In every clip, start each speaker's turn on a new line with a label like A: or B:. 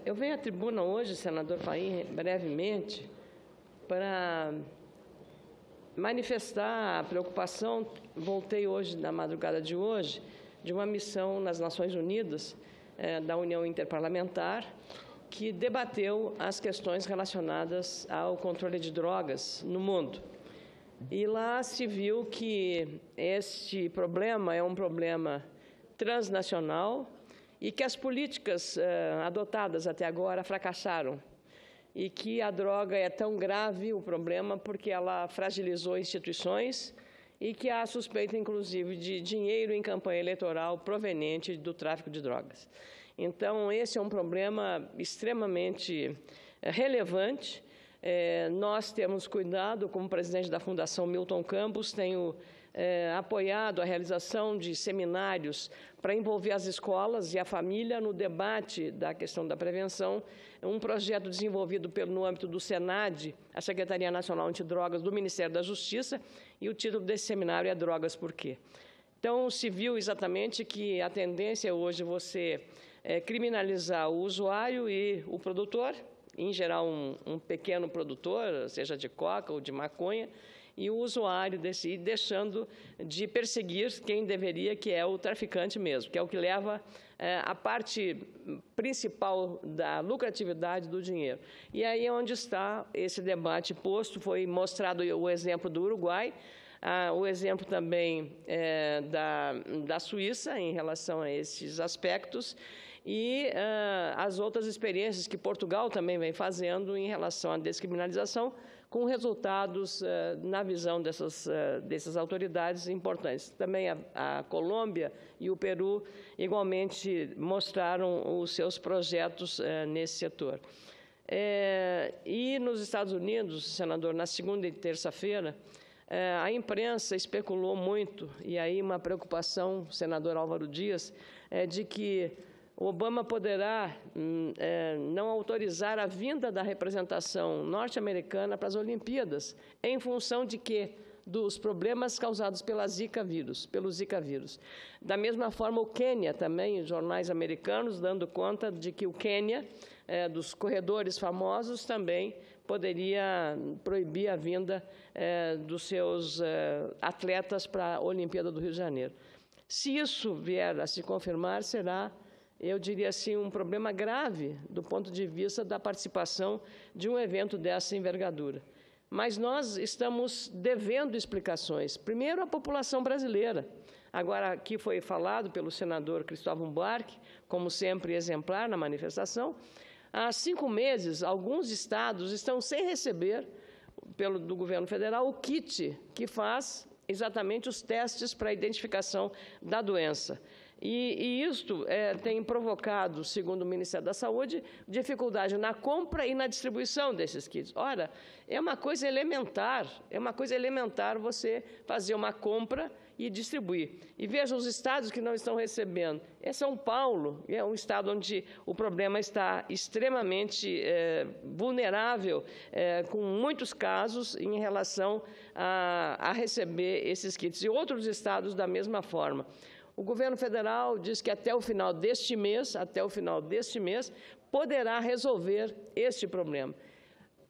A: Eu venho à tribuna hoje, senador Paim, brevemente, para manifestar a preocupação. Voltei hoje, na madrugada de hoje, de uma missão nas Nações Unidas, da União Interparlamentar, que debateu as questões relacionadas ao controle de drogas no mundo. E lá se viu que este problema é um problema transnacional e que as políticas adotadas até agora fracassaram. E que a droga é tão grave o problema porque ela fragilizou instituições e que há suspeita, inclusive, de dinheiro em campanha eleitoral proveniente do tráfico de drogas. Então, esse é um problema extremamente relevante. Nós temos cuidado, como presidente da Fundação Milton Campos, tenho apoiado a realização de seminários para envolver as escolas e a família no debate da questão da prevenção, um projeto desenvolvido no âmbito do SENAD, a Secretaria Nacional Antidrogas do Ministério da Justiça, e o título desse seminário é Drogas Por Quê? Então, se viu exatamente que a tendência é hoje você criminalizar o usuário e o produtor, em geral um pequeno produtor, seja de coca ou de maconha, e o usuário e deixando de perseguir quem deveria, que é o traficante mesmo, que é o que leva a parte principal da lucratividade do dinheiro. E aí é onde está esse debate posto, foi mostrado o exemplo do Uruguai, o exemplo também da Suíça em relação a esses aspectos e as outras experiências que Portugal também vem fazendo em relação à descriminalização, com resultados, na visão dessas autoridades, importantes. Também a Colômbia e o Peru, igualmente, mostraram os seus projetos nesse setor. E nos Estados Unidos, senador, na segunda e terça-feira, a imprensa especulou muito, e aí uma preocupação, senador Álvaro Dias, de que Obama poderá não autorizar a vinda da representação norte-americana para as Olimpíadas, em função de quê? Dos problemas causados pelo Zika vírus. Da mesma forma, o Quênia também, os jornais americanos, dando conta de que o Quênia, dos corredores famosos, também poderia proibir a vinda dos seus atletas para a Olimpíada do Rio de Janeiro. Se isso vier a se confirmar, será, eu diria assim, um problema grave do ponto de vista da participação de um evento dessa envergadura. Mas nós estamos devendo explicações, primeiro à população brasileira. Agora, aqui foi falado pelo senador Cristóvão Buarque, como sempre exemplar na manifestação, há 5 meses, alguns estados estão sem receber do governo federal o kit que faz exatamente os testes para a identificação da doença. E isto tem provocado, segundo o Ministério da Saúde, dificuldade na compra e na distribuição desses kits. Ora, é uma coisa elementar você fazer uma compra e distribuir. E veja os estados que não estão recebendo. São Paulo, é um estado onde o problema está extremamente vulnerável, com muitos casos em relação a receber esses kits. E outros estados da mesma forma. O governo federal diz que até o final deste mês, poderá resolver este problema.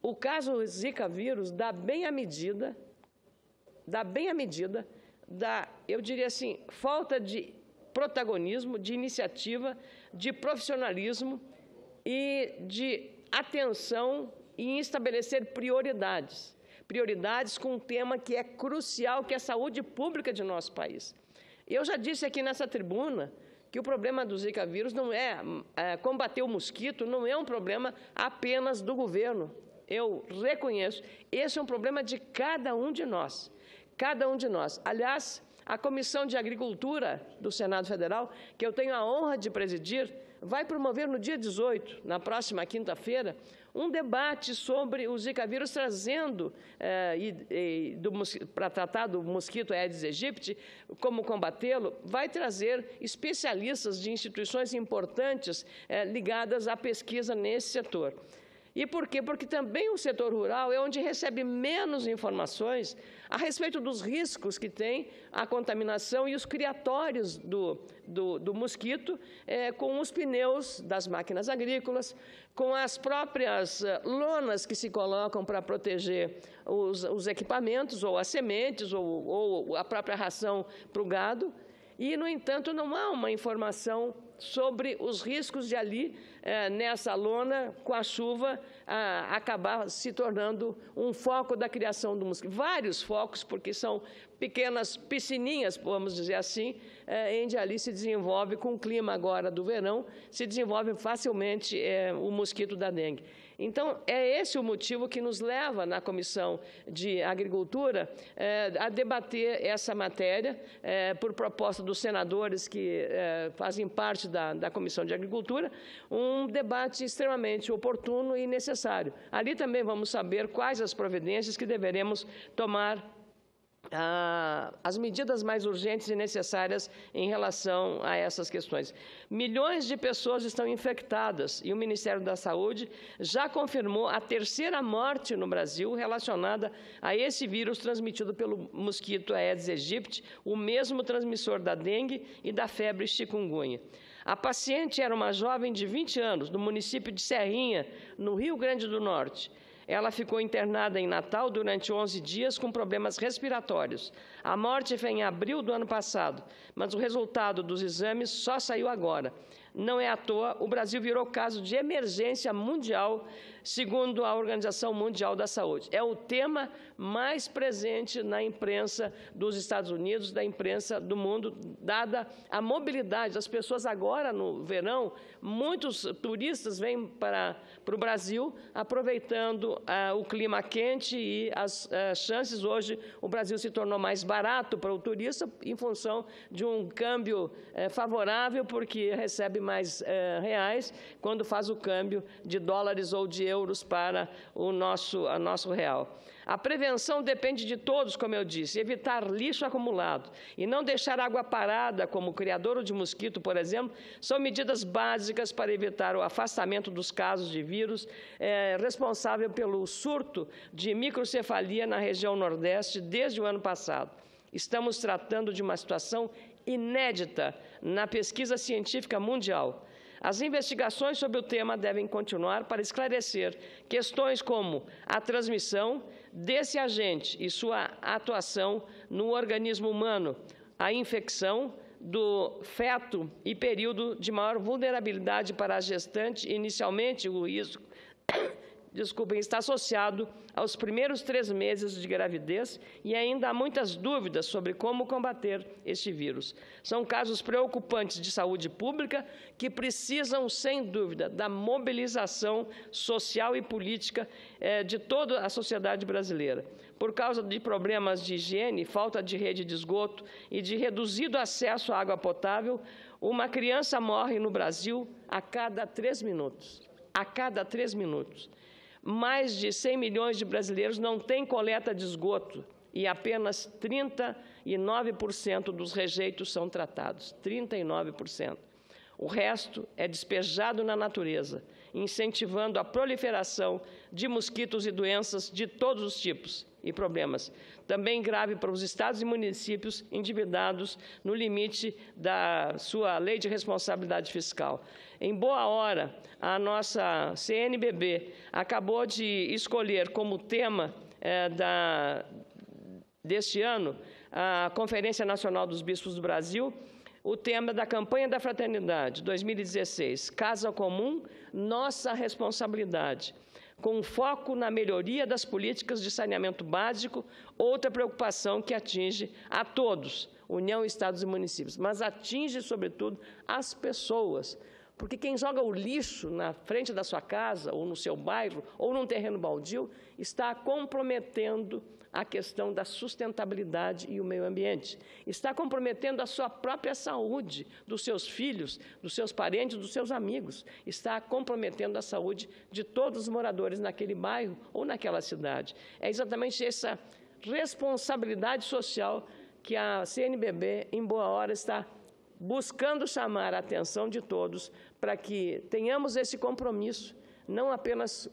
A: O caso Zika vírus dá bem a medida eu diria assim, falta de protagonismo, de iniciativa, de profissionalismo e de atenção em estabelecer prioridades. Prioridades com um tema que é crucial, que é a saúde pública de nosso país. Eu já disse aqui nessa tribuna que o problema do Zika vírus não combater o mosquito, não é um problema apenas do governo. Eu reconheço, esse é um problema de cada um de nós. Aliás, a Comissão de Agricultura do Senado Federal, que eu tenho a honra de presidir, vai promover no dia 18, na próxima quinta-feira, um debate sobre o Zika vírus, trazendo, para tratar do mosquito Aedes aegypti, como combatê-lo, vai trazer especialistas de instituições importantes ligadas à pesquisa nesse setor. E por quê? Porque também o setor rural é onde recebe menos informações a respeito dos riscos que tem a contaminação e os criatórios do mosquito com os pneus das máquinas agrícolas, com as próprias lonas que se colocam para proteger os equipamentos, ou as sementes, ou a própria ração para o gado. E, no entanto, não há uma informação sobre os riscos de ali, nessa lona, com a chuva, acabar se tornando um foco da criação do mosquito. Vários focos, porque são pequenas piscininhas, vamos dizer assim, onde ali se desenvolve, com o clima agora do verão, se desenvolve facilmente o mosquito da dengue. Então, é esse o motivo que nos leva, na Comissão de Agricultura, a debater essa matéria, por proposta dos senadores que fazem parte da Comissão de Agricultura, um debate extremamente oportuno e necessário. Ali também vamos saber quais as providências que deveremos tomar, as medidas mais urgentes e necessárias em relação a essas questões. Milhões de pessoas estão infectadas e o Ministério da Saúde já confirmou a 3ª morte no Brasil relacionada a esse vírus transmitido pelo mosquito Aedes aegypti, o mesmo transmissor da dengue e da febre chikungunya. A paciente era uma jovem de 20 anos, do município de Serrinha, no Rio Grande do Norte. Ela ficou internada em Natal durante 11 dias com problemas respiratórios. A morte foi em abril do ano passado, mas o resultado dos exames só saiu agora. Não é à toa, o Brasil virou caso de emergência mundial, segundo a Organização Mundial da Saúde. É o tema mais presente na imprensa dos Estados Unidos, da imprensa do mundo, dada a mobilidade das pessoas agora no verão. Muitos turistas vêm para o Brasil, aproveitando o clima quente e as chances. Hoje, o Brasil se tornou mais barato para o turista em função de um câmbio favorável, porque recebe mais reais quando faz o câmbio de dólares ou de euros para o nosso real. A prevenção depende de todos, como eu disse, evitar lixo acumulado e não deixar água parada, como o criadouro de mosquito, por exemplo, são medidas básicas para evitar o afastamento dos casos de vírus responsável pelo surto de microcefalia na região Nordeste desde o ano passado. Estamos tratando de uma situação inédita na pesquisa científica mundial. As investigações sobre o tema devem continuar para esclarecer questões como a transmissão desse agente e sua atuação no organismo humano, a infecção do feto e período de maior vulnerabilidade para a gestante. Inicialmente, o risco está associado aos primeiros 3 meses de gravidez e ainda há muitas dúvidas sobre como combater este vírus. São casos preocupantes de saúde pública que precisam, sem dúvida, da mobilização social e política de toda a sociedade brasileira. Por causa de problemas de higiene, falta de rede de esgoto e de reduzido acesso à água potável, uma criança morre no Brasil a cada 3 minutos. A cada 3 minutos. Mais de 100 milhões de brasileiros não têm coleta de esgoto e apenas 39% dos rejeitos são tratados. 39%. O resto é despejado na natureza, incentivando a proliferação de mosquitos e doenças de todos os tipos e problemas. Também grave para os estados e municípios endividados no limite da sua lei de responsabilidade fiscal. Em boa hora, a nossa CNBB acabou de escolher como tema deste ano a Conferência Nacional dos Bispos do Brasil, o tema da Campanha da Fraternidade 2016, Casa Comum, Nossa Responsabilidade, com foco na melhoria das políticas de saneamento básico, outra preocupação que atinge a todos, União, Estados e municípios, mas atinge, sobretudo, as pessoas. Porque quem joga o lixo na frente da sua casa, ou no seu bairro, ou num terreno baldio, está comprometendo a questão da sustentabilidade e o meio ambiente. Está comprometendo a sua própria saúde, dos seus filhos, dos seus parentes, dos seus amigos. Está comprometendo a saúde de todos os moradores naquele bairro ou naquela cidade. É exatamente essa responsabilidade social que a CNBB, em boa hora, está buscando chamar a atenção de todos para que tenhamos esse compromisso, não apenas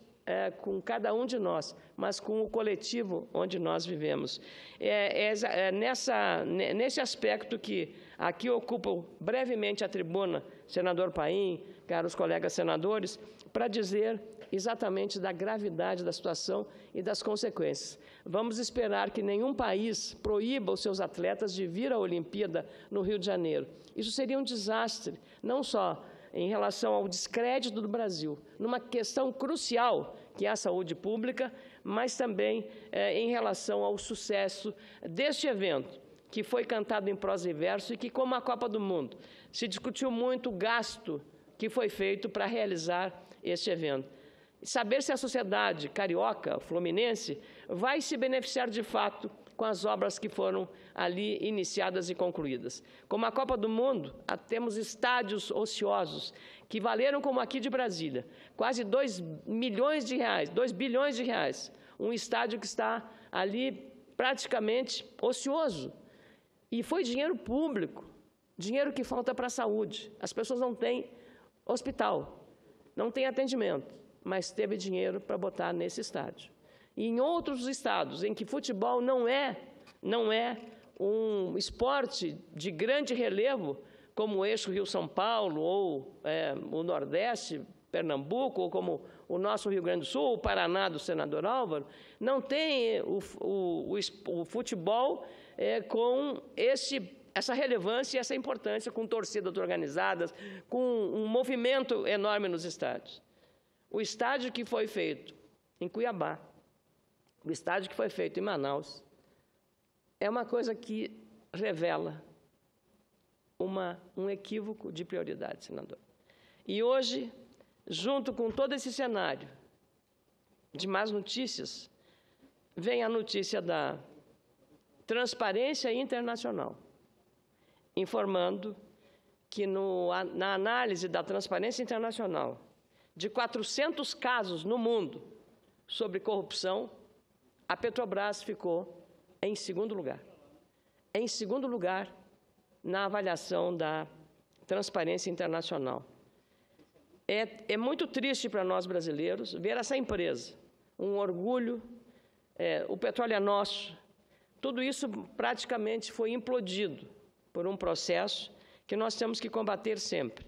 A: com cada um de nós, mas com o coletivo onde nós vivemos. Nesse aspecto que aqui ocupo brevemente a tribuna, senador Paim, caros colegas senadores, para dizer exatamente da gravidade da situação e das consequências. Vamos esperar que nenhum país proíba os seus atletas de vir à Olimpíada no Rio de Janeiro. Isso seria um desastre, não só em relação ao descrédito do Brasil, numa questão crucial, que é a saúde pública, mas também em relação ao sucesso deste evento, que foi cantado em prosa e verso e que, como a Copa do Mundo, se discutiu muito o gasto que foi feito para realizar este evento. Saber se a sociedade carioca, fluminense, vai se beneficiar de fato com as obras que foram ali iniciadas e concluídas. Como a Copa do Mundo, temos estádios ociosos que valeram, como aqui de Brasília, quase 2 milhões de reais, 2 bilhões de reais. Um estádio que está ali praticamente ocioso. E foi dinheiro público, dinheiro que falta para a saúde. As pessoas não têm hospital, não têm atendimento, mas teve dinheiro para botar nesse estádio. E em outros estados em que futebol não é um esporte de grande relevo, como o eixo Rio-São Paulo, ou o Nordeste, Pernambuco, ou como o nosso Rio Grande do Sul, o Paraná do senador Álvaro, não tem o futebol com essa relevância e essa importância, com torcidas organizadas, com um movimento enorme nos estádios. O estádio que foi feito em Cuiabá, o estádio que foi feito em Manaus, é uma coisa que revela um equívoco de prioridade, senador. E hoje, junto com todo esse cenário de más notícias, vem a notícia da Transparência Internacional, informando que na análise da Transparência Internacional, de 400 casos no mundo sobre corrupção, a Petrobras ficou em segundo lugar. Em segundo lugar na avaliação da Transparência Internacional. É muito triste para nós brasileiros ver essa empresa, um orgulho, o petróleo é nosso. Tudo isso praticamente foi implodido por um processo que nós temos que combater sempre.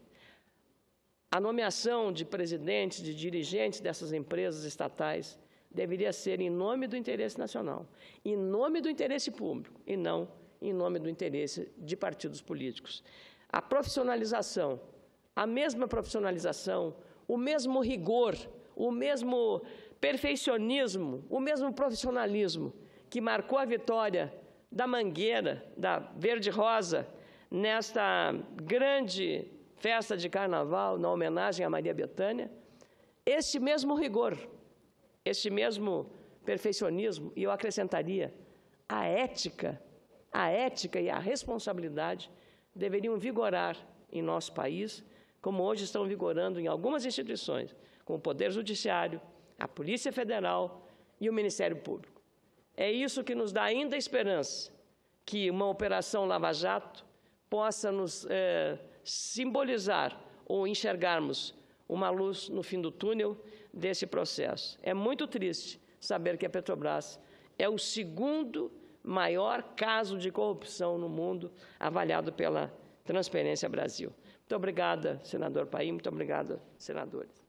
A: A nomeação de presidentes, de dirigentes dessas empresas estatais deveria ser em nome do interesse nacional, em nome do interesse público, e não em nome do interesse de partidos políticos. A profissionalização, a mesma profissionalização, o mesmo rigor, o mesmo perfeccionismo, o mesmo profissionalismo que marcou a vitória da Mangueira, da Verde Rosa, nesta grande festa de carnaval, na homenagem a Maria Bethânia, esse mesmo rigor, esse mesmo perfeccionismo, e eu acrescentaria, a ética e a responsabilidade deveriam vigorar em nosso país, como hoje estão vigorando em algumas instituições, como o Poder Judiciário, a Polícia Federal e o Ministério Público. É isso que nos dá ainda esperança que uma operação Lava Jato possa nos simbolizar ou enxergarmos uma luz no fim do túnel desse processo. É muito triste saber que a Petrobras é o segundo maior caso de corrupção no mundo, avaliado pela Transparência Brasil. Muito obrigada, senador Paim, muito obrigada, senadores.